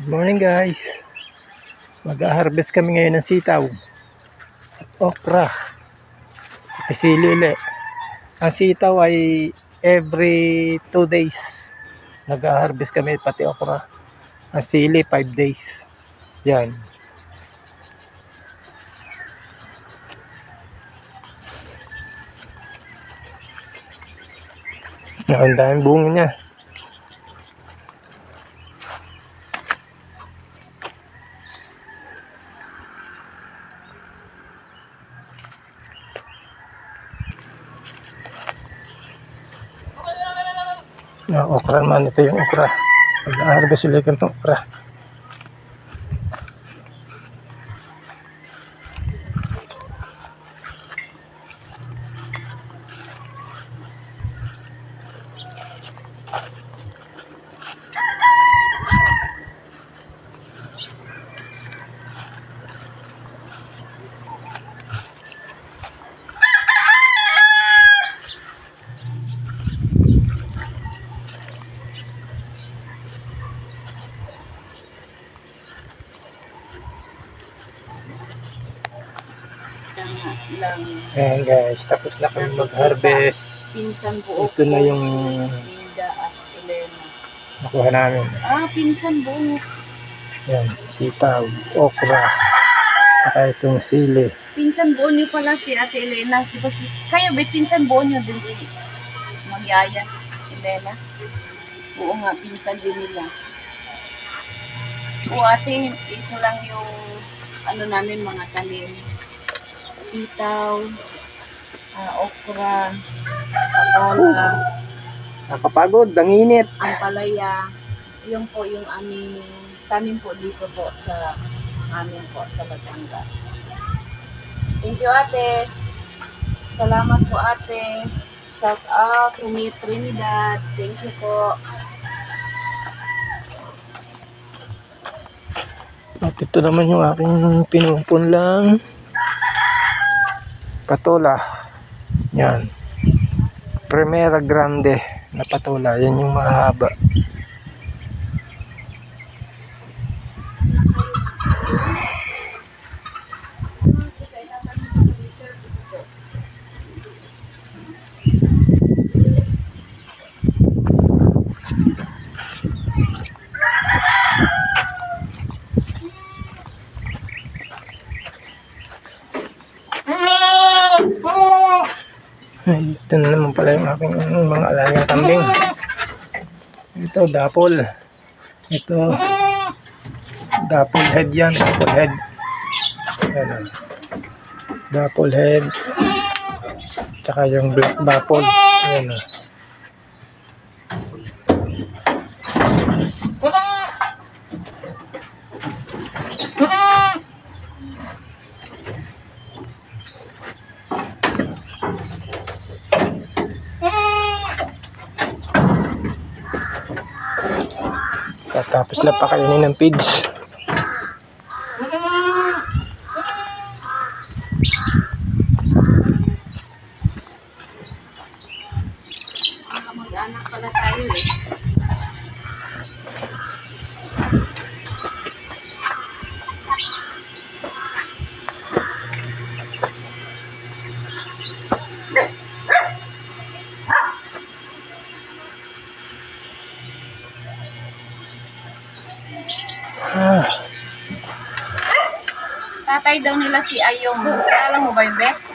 Good morning guys. Mag-harvest kami ngayon ng sitaw at okra. Pisili ulit. Ang sitaw ay every 2 days. Nag-harvest kami pati okra. Ang sili 5 days. Yan. Ang daming bunga niya. Okra naman, ito yung okra. Mag-harvest ulit ng okra. Ayan guys, tapos na kami mag-harvest. Pinsan buo. Ito na yung Linda at Elena. nakuha namin. Pinsan buo. Ayan, sitaw, okra, saka itong sili. Pinsan buo niyo pala si Ate Elena. Diba kayo ba pinsan buo niyo din si Magyaya Elena? Oo nga, pinsan din nila. O ate, ito lang yung ano namin mga tanim. Sitaw, okra, papala, Nakapagod, ang init. ang palaya. Yung po yung aming tanim po dito po sa amin po sa Batangas. Thank you ate. Salamat po ate. Shout out to me Trinidad. Thank you po. At ito naman yung aking pinupunlang patola. Yan. Primera Grande na patola. Yan yung mahaba. Ay, ito na naman pala yung aking mga alagang kambing. Ito, dapol. Ito, dapol head yan. Dapol head. Ayan. Dapol head. Tsaka yung black dapol. Ayan. Tapos na pakainin ng pigs. Mag-anak pala tayo eh. Tatay daw nila si Ayong. Alam mo ba yun, Be?